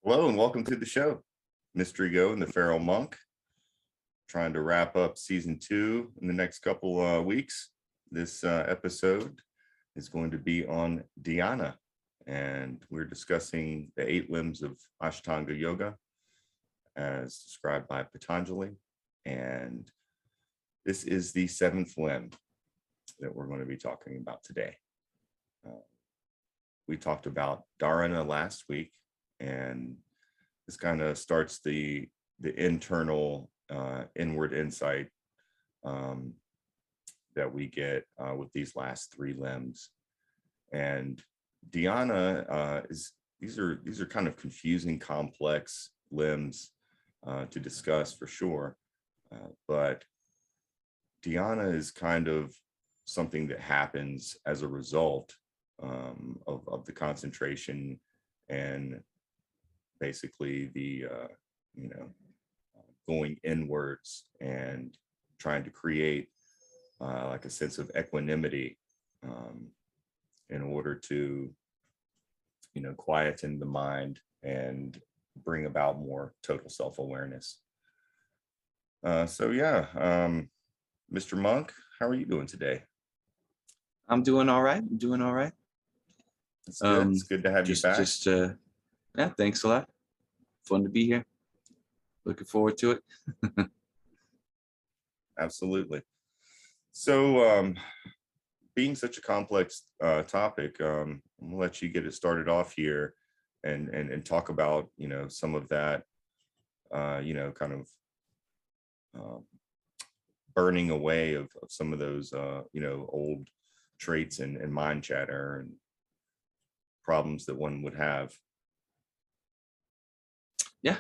Hello and welcome to the show. Mystery Go and the Feral Monk. Trying to wrap up season 2 in the next couple weeks. This episode is going to be on Dhyana, and we're discussing the 8 limbs of Ashtanga Yoga as described by Patanjali. And this is the 7th limb that we're going to be talking about today. We talked about Dharana last week, and this kind of starts the internal inward insight that we get with these last 3 limbs. And Dhyana these are kind of confusing, complex limbs to discuss for sure, but Dhyana is kind of something that happens as a result of the concentration and basically the going inwards and trying to create like a sense of equanimity in order to quieten the mind and bring about more total self-awareness. Mr. Monk, how are you doing today? I'm doing all right. It's good. It's good to have you back. Yeah, thanks a lot. Fun to be here. Looking forward to it. Absolutely. So, being such a complex topic, I'm gonna let you get it started off here, and talk about some of that, kind of burning away of some of those old traits and mind chatter and problems that one would have. Yeah.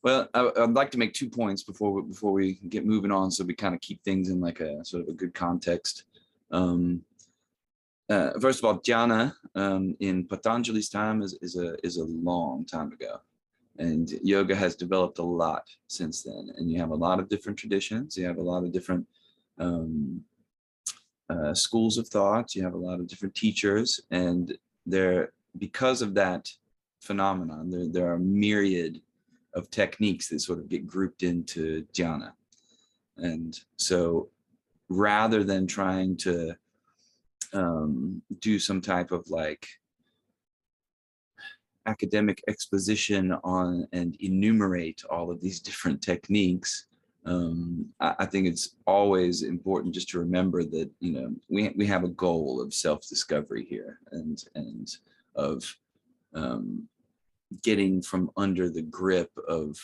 Well, I'd like to make 2 points before we get moving on, so we kind of keep things in like a sort of a good context. First of all, Dhyana in Patanjali's time is a long time ago, and yoga has developed a lot since then. And you have a lot of different traditions. You have a lot of different schools of thought. You have a lot of different teachers, and because of that phenomenon, there are myriad of techniques that sort of get grouped into Dhyana. And so rather than trying to do some type of like academic exposition on and enumerate all of these different techniques, I think it's always important just to remember that we have a goal of self-discovery here, and of getting from under the grip of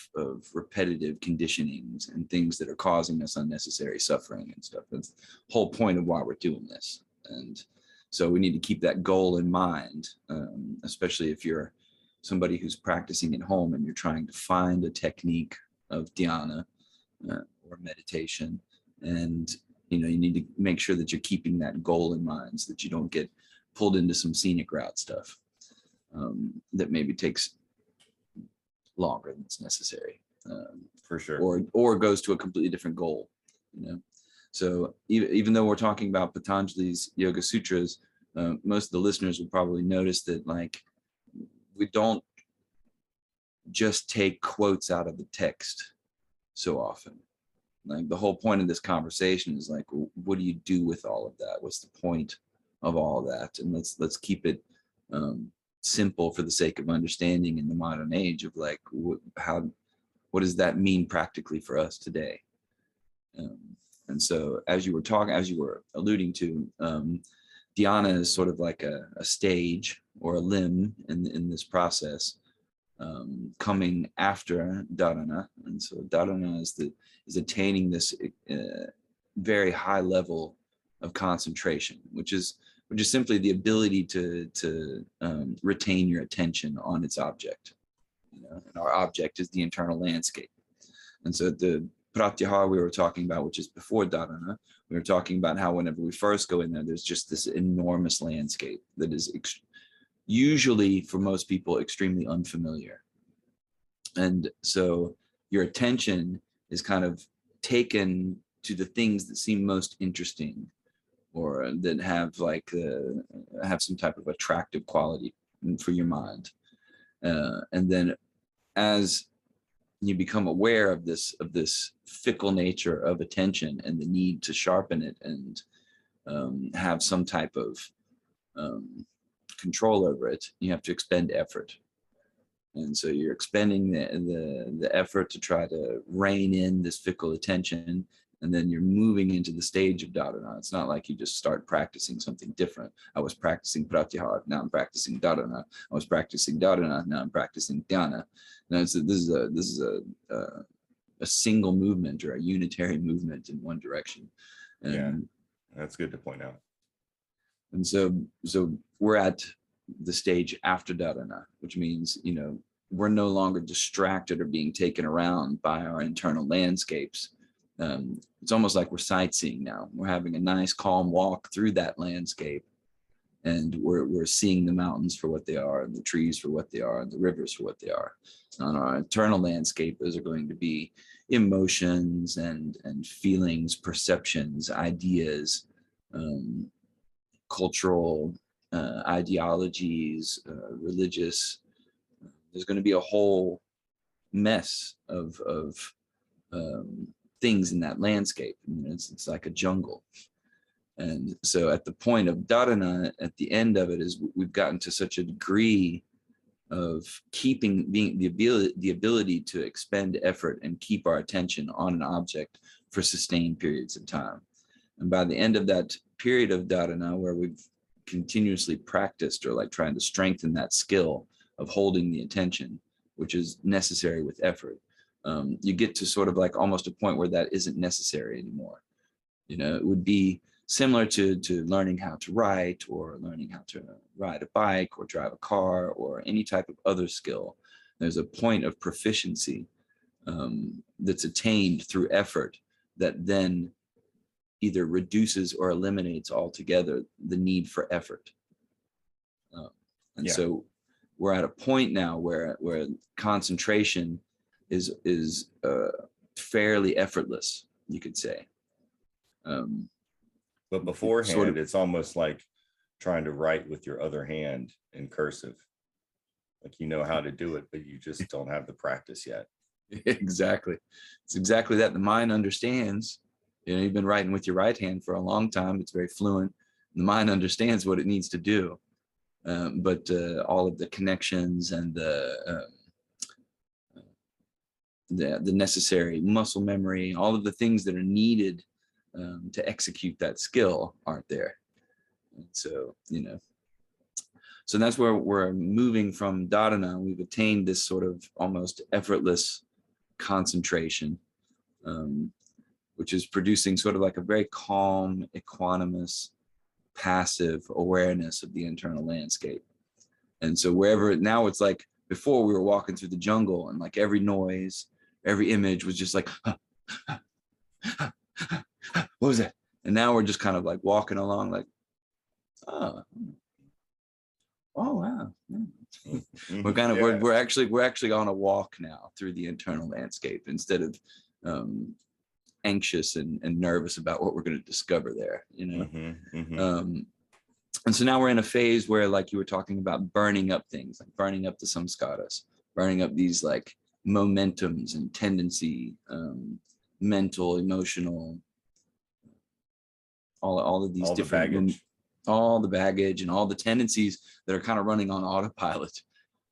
repetitive conditionings and things that are causing us unnecessary suffering and stuff. That's the whole point of why we're doing this. And so we need to keep that goal in mind, especially if you're somebody who's practicing at home and you're trying to find a technique of dhyana or meditation. And you need to make sure that you're keeping that goal in mind so that you don't get pulled into some scenic route stuff that maybe takes longer than it's necessary, for sure, or goes to a completely different goal. So even though we're talking about Patanjali's Yoga Sutras, most of the listeners will probably notice that like we don't just take quotes out of the text so often. Like the whole point of this conversation is like, what do you do with all of that? What's the point of all of that? And let's keep it simple for the sake of understanding in the modern age of like what does that mean practically for us today? And so as you were alluding to, dhyana is sort of like a stage or a limb in this process, coming after dharana. And so dharana is attaining this very high level of concentration, which is simply the ability to retain your attention on its object. And our object is the internal landscape. And so the pratyahara we were talking about, which is before dharana, we were talking about how whenever we first go in there, there's just this enormous landscape that is usually for most people extremely unfamiliar. And so your attention is kind of taken to the things that seem most interesting, or that have like have some type of attractive quality for your mind. And then as you become aware of this fickle nature of attention and the need to sharpen it and have some type of control over it, you have to expend effort. And so you're expending the effort to try to rein in this fickle attention, and then you're moving into the stage of dharana. It's not like you just start practicing something different. I was practicing pratyahara, now I'm practicing dharana. I was practicing dharana, now I'm practicing dhyana. Now this is a single movement or a unitary movement in one direction. And, yeah, that's good to point out. And so we're at the stage after dharana, which means, you know, we're no longer distracted or being taken around by our internal landscapes. It's almost like we're sightseeing now. We're having a nice calm walk through that landscape, and we're seeing the mountains for what they are, and the trees for what they are, and the rivers for what they are. On our internal landscape, those are going to be emotions and feelings, perceptions, ideas, cultural ideologies, religious. There's going to be a whole mess of things in that landscape. I mean, it's like a jungle. And so at the point of dharana, at the end of it, is we've gotten to such a degree of keeping being the ability to expend effort and keep our attention on an object for sustained periods of time. And by the end of that period of dharana, where we've continuously practiced or like trying to strengthen that skill of holding the attention, which is necessary with effort, you get to sort of like almost a point where that isn't necessary anymore. You know, it would be similar to learning how to write or learning how to ride a bike or drive a car or any type of other skill. There's a point of proficiency that's attained through effort that then either reduces or eliminates altogether the need for effort. And so we're at a point now where concentration is fairly effortless, you could say. But beforehand, sort of, it's almost like trying to write with your other hand in cursive. Like you know how to do it, but you just don't have the practice yet. Exactly. It's exactly that. The mind understands. You know, you've been writing with your right hand for a long time. It's very fluent. The mind understands what it needs to do. But all of the connections and the necessary muscle memory, all of the things that are needed to execute that skill aren't there. And so, you know, so that's where we're moving from dharana. We've attained this sort of almost effortless concentration, which is producing sort of like a very calm, equanimous, passive awareness of the internal landscape. And so wherever now it's like before we were walking through the jungle and like every noise, every image was just like, what was that? And now we're just kind of like walking along like, oh wow. We're kind of we're actually on a walk now through the internal landscape instead of anxious and nervous about what we're going to discover there, you know. And so now we're in a phase where, like you were talking about, burning up things, like burning up the samskaras, burning up these like momentums and tendency, mental, emotional, all of these all different all the baggage and all the tendencies that are kind of running on autopilot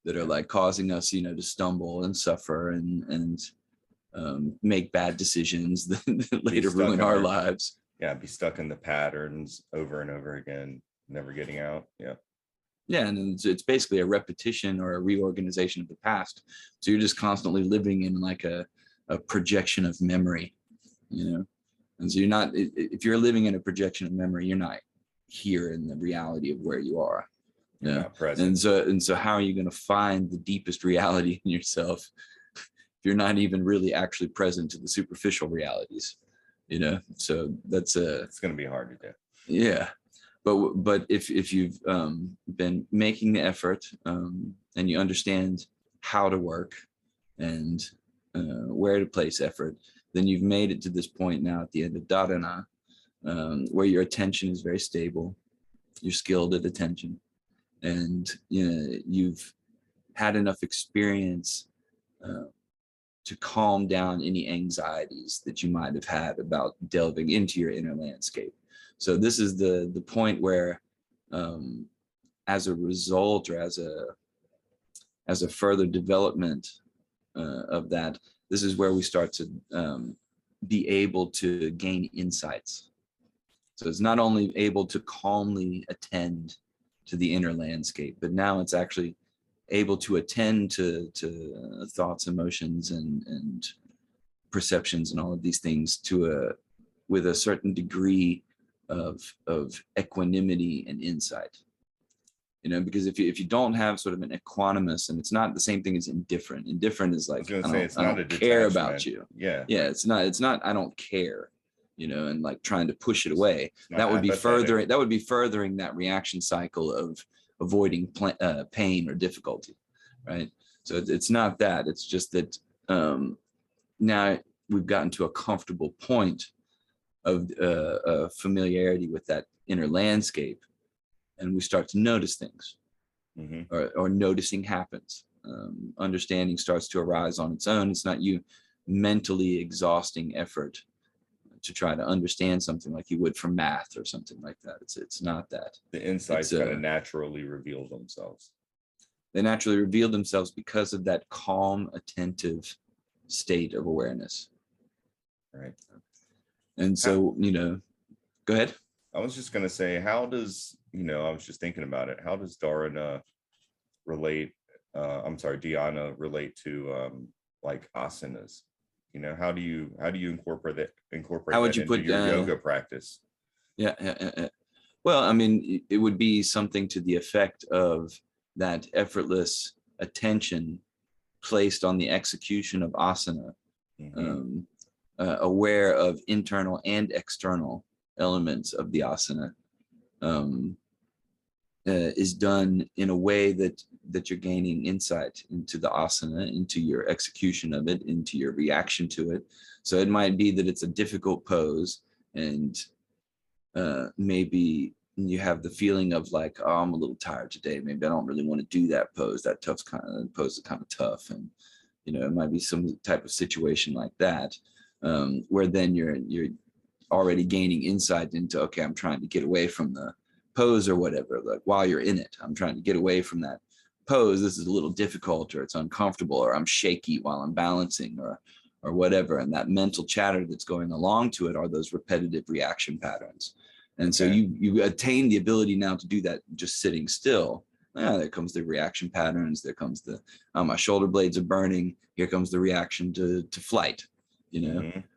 that are like causing us, you know, to stumble and suffer and make bad decisions that later ruin our lives. Yeah, be stuck in the patterns over and over again, never getting out. Yeah, and it's basically a repetition or a reorganization of the past. So you're just constantly living in like a projection of memory, you know. And so you're not, if you're living in a projection of memory, you're not here in the reality of where you are. Yeah. And so how are you going to find the deepest reality in yourself if you're not even really actually present to the superficial realities, you know? So that's it's going to be hard to do. Yeah. But if you've been making the effort and you understand how to work and where to place effort, then you've made it to this point now at the end of dharana, where your attention is very stable, you're skilled at attention, and you know you've had enough experience to calm down any anxieties that you might have had about delving into your inner landscape. So this is the point where, as a result, or as a further development of that, this is where we start to be able to gain insights. So it's not only able to calmly attend to the inner landscape, but now it's actually able to attend to thoughts, emotions, and perceptions, and all of these things with a certain degree of equanimity and insight. Because if you don't have sort of an equanimous, and it's not the same thing as indifferent. Indifferent is like, I don't care about you. Yeah. It's not I don't care, and like trying to push it away. That would be furthering that reaction cycle of avoiding pain or difficulty, right? So it's not that. It's just that now we've gotten to a comfortable point of familiarity with that inner landscape, and we start to notice things, or noticing happens. Understanding starts to arise on its own. It's not you mentally exhausting effort to try to understand something like you would for math or something like that. It's not that. The insights kind of naturally reveal themselves. They naturally reveal themselves because of that calm, attentive state of awareness. Right. And so, go ahead. I was just going to say, how does, I was just thinking about it. How does Dhyana relate to like asanas? How do you incorporate that into your yoga practice? Yeah. Well, I mean, it would be something to the effect of that effortless attention placed on the execution of asana, aware of internal and external elements of the asana, is done in a way that you're gaining insight into the asana, into your execution of it, into your reaction to it. So it might be that it's a difficult pose, and maybe you have the feeling of like, oh, I'm a little tired today. Maybe I don't really want to do that pose. That pose is kind of tough, and it might be some type of situation like that, where then you're already gaining insight into, okay, I'm trying to get away from the pose or whatever. Like while you're in it, I'm trying to get away from that pose. This is a little difficult, or it's uncomfortable, or I'm shaky while I'm balancing, or whatever. And that mental chatter that's going along to it are those repetitive reaction patterns. And so you attain the ability now to do that just sitting still. There comes the reaction patterns. There comes the my shoulder blades are burning. Here comes the reaction to flight.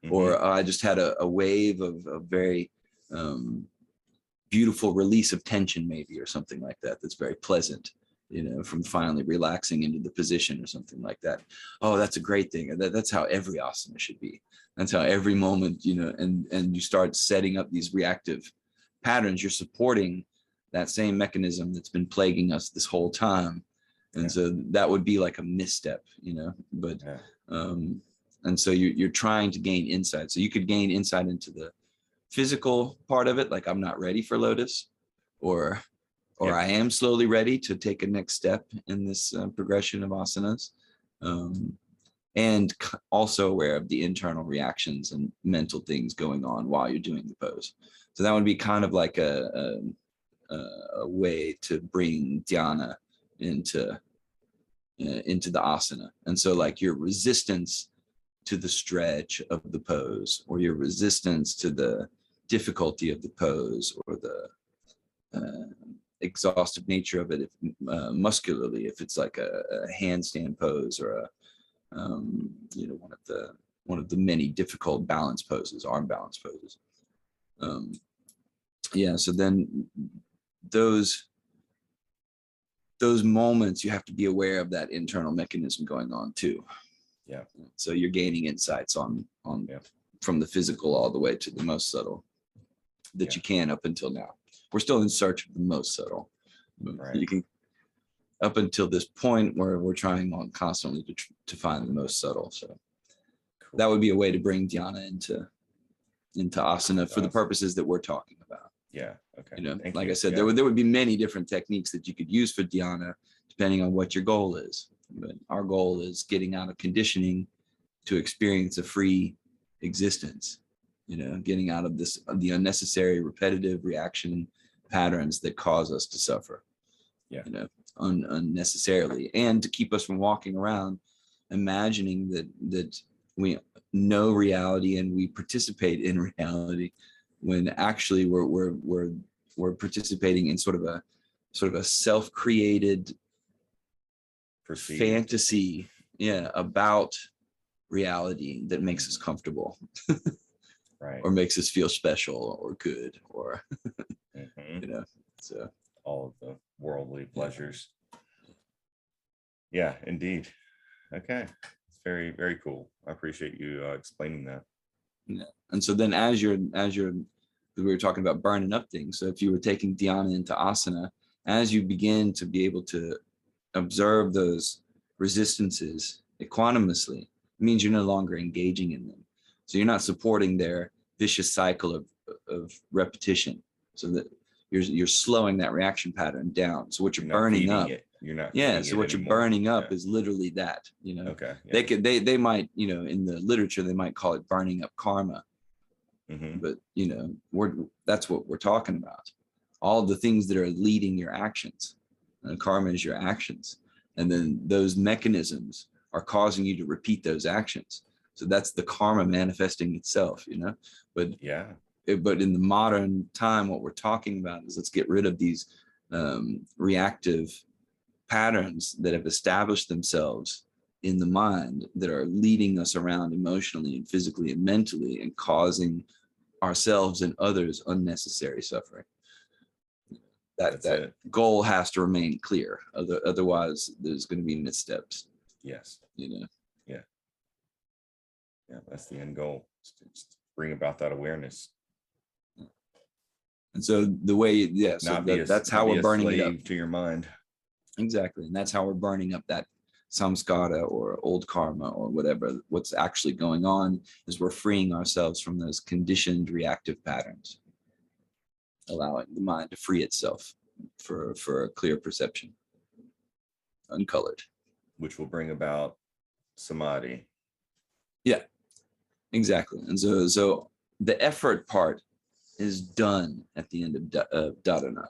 Or I just had a wave of very beautiful release of tension, maybe, or something like that. That's very pleasant, from finally relaxing into the position or something like that. Oh, that's a great thing. That's how every asana should be. That's how every moment, and you start setting up these reactive patterns. You're supporting that same mechanism that's been plaguing us this whole time. And so that would be like a misstep, but, and so you're trying to gain insight. So you could gain insight into the physical part of it, like I'm not ready for lotus, or I am slowly ready to take a next step in this progression of asanas, and also aware of the internal reactions and mental things going on while you're doing the pose. So that would be kind of like a way to bring dhyana into the asana. And so like your resistance to the stretch of the pose, or your resistance to the difficulty of the pose, or the exhaustive nature of it, if muscularly, if it's like a handstand pose, or one of the many difficult balance poses, arm balance poses. So then those moments, you have to be aware of that internal mechanism going on too. So you're gaining insights on from the physical all the way to the most subtle that you can up until now. We're still in search of the most subtle. Right. You can, up until this point where we're trying on constantly to find the most subtle. So that would be a way to bring dhyana into asana for the purposes that we're talking about. Yeah. Okay. I said, there would be many different techniques that you could use for dhyana, depending on what your goal is. But our goal is getting out of conditioning to experience a free existence, getting out of the unnecessary repetitive reaction patterns that cause us to suffer, unnecessarily, and to keep us from walking around imagining that we know reality and we participate in reality, when actually we're participating in sort of a self-created fantasy, about reality that makes us comfortable, right, or makes us feel special or good, or so all of the worldly pleasures. Yeah, indeed. Okay, it's very, very cool. I appreciate you explaining that. Yeah. And so then as we were talking about burning up things, so if you were taking dhyana into asana, as you begin to be able to observe those resistances equanimously, it means you're no longer engaging in them. So you're not supporting their vicious cycle of repetition, so that you're slowing that reaction pattern down. So what you're burning up, you're not so what you're burning up is literally that, okay, they might, in the literature they might call it burning up karma. But that's what we're talking about, all the things that are leading your actions. Karma is your actions, and then those mechanisms are causing you to repeat those actions. So that's the karma manifesting itself, but but in the modern time, what we're talking about is, let's get rid of these reactive patterns that have established themselves in the mind, that are leading us around emotionally and physically and mentally, and causing ourselves and others unnecessary suffering. That goal has to remain clear. Otherwise, there's going to be missteps. Yes. Yeah, that's the end goal. Just bring about that awareness. And so the way, that's how we're burning it up to your mind. Exactly. And that's how we're burning up that samskara or old karma or whatever. What's actually going on is we're freeing ourselves from those conditioned reactive patterns, allowing the mind to free itself for a clear perception, uncolored. Which will bring about samadhi. Yeah, exactly. And so the effort part is done at the end of dharana.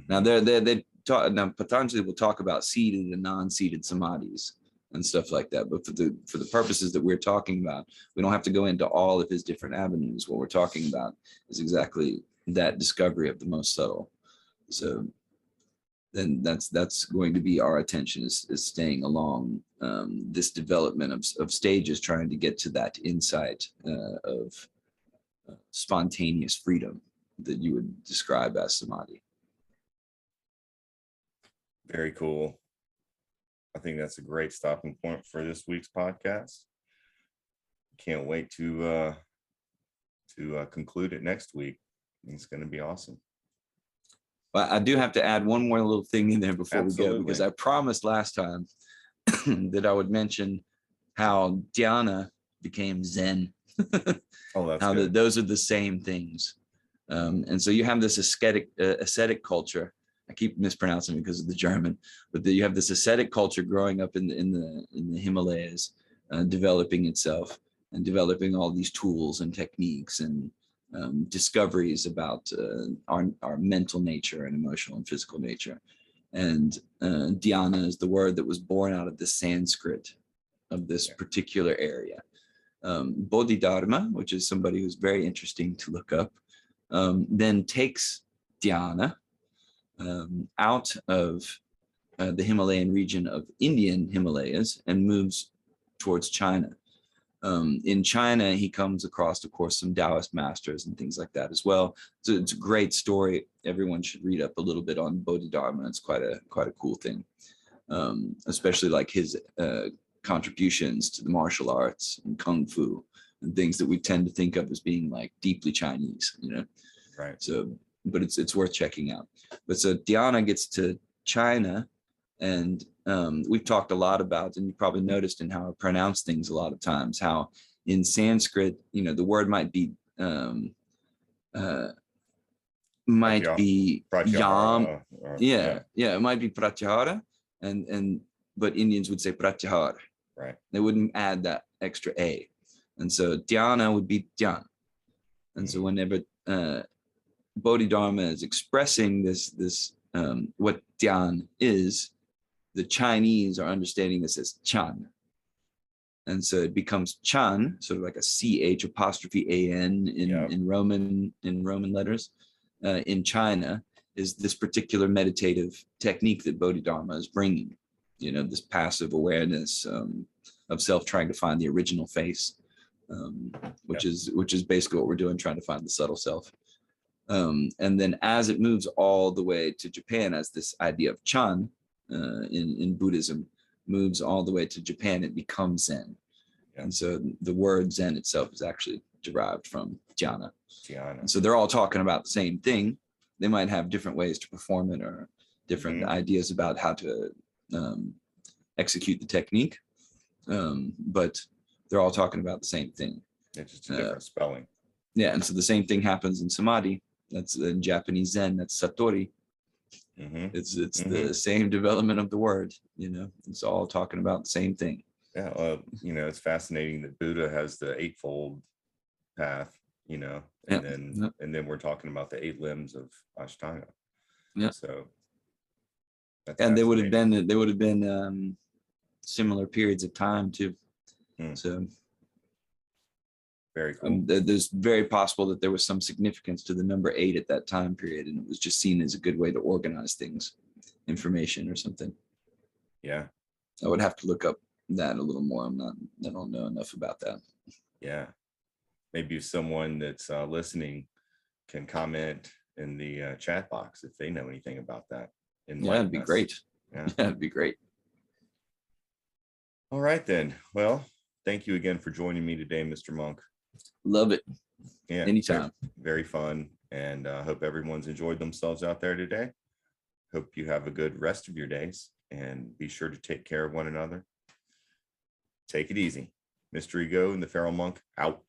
Now now Patanjali will talk about seated and non-seated samadhis and stuff like that. But for the purposes that we're talking about, we don't have to go into all of his different avenues. What we're talking about is exactly that discovery of the most subtle. So then that's going to be our attention, is staying along this development of stages, trying to get to that insight of spontaneous freedom that you would describe as samadhi. Very cool. I think that's a great stopping point for this week's podcast. Can't wait to conclude it next week. It's going to be awesome. But I do have to add one more little thing in there before we go, because I promised last time that I would mention how dhyana became Zen. Oh, that's how good. those are the same things. And so you have this ascetic culture. I keep mispronouncing it because of the German, but you have this ascetic culture growing up in the Himalayas, developing itself and developing all these tools and techniques and discoveries about our mental nature and emotional and physical nature. And dhyana is the word that was born out of the Sanskrit of this particular area. Bodhidharma, which is somebody who's very interesting to look up, then takes dhyana out of the Himalayan region of Indian Himalayas and moves towards China. In China, he comes across, of course, some Taoist masters and things like that as well. So it's a great story. Everyone should read up a little bit on Bodhidharma. It's quite a cool thing, especially like his contributions to the martial arts and kung fu and things that we tend to think of as being like deeply Chinese, Right. So, but it's worth checking out. But so dhyana gets to China, and we've talked a lot about, and you probably noticed in how I pronounce things a lot of times, how in Sanskrit, the word might be yam, Pratyahara, it might be pratyahara, and but Indians would say pratyahar. Right. They wouldn't add that extra A. And so Dhyana would be Dhyan. And so whenever Bodhidharma is expressing this what Dhyan is, the Chinese are understanding this as Chan. And so it becomes Chan, sort of like a CH apostrophe AN in Roman letters. In China is this particular meditative technique that Bodhidharma is bringing, this passive awareness of self, trying to find the original face, which is basically what we're doing, trying to find the subtle self. And then as it moves all the way to Japan, as this idea of Chan in Buddhism moves all the way to Japan, it becomes Zen. Yeah. And so the word Zen itself is actually derived from Dhyana. And so they're all talking about the same thing. They might have different ways to perform it or different ideas about how to execute the technique, but they're all talking about the same thing. It's just a different spelling. Yeah, and so the same thing happens in Samadhi. That's in Japanese Zen. That's Satori. It's the same development of the word. It's all talking about the same thing. Yeah, it's fascinating that Buddha has the eightfold path. And then we're talking about the 8 limbs of Ashtanga. Yeah. So. And they would have been similar periods of time too. So. Very cool. There's very possible that there was some significance to the number 8 at that time period, and it was just seen as a good way to organize things, information or something. Yeah. I would have to look up that a little more. I don't know enough about that. Yeah. Maybe someone that's listening can comment in the chat box if they know anything about that. Yeah, it'd be great. Yeah, it'd be great. All right, then. Well, thank you again for joining me today, Mr. Monk. Love it. Yeah, anytime. Very fun. And I hope everyone's enjoyed themselves out there today. Hope you have a good rest of your days, and be sure to take care of one another. Take it easy. Mr. Ego and the Feral Monk out.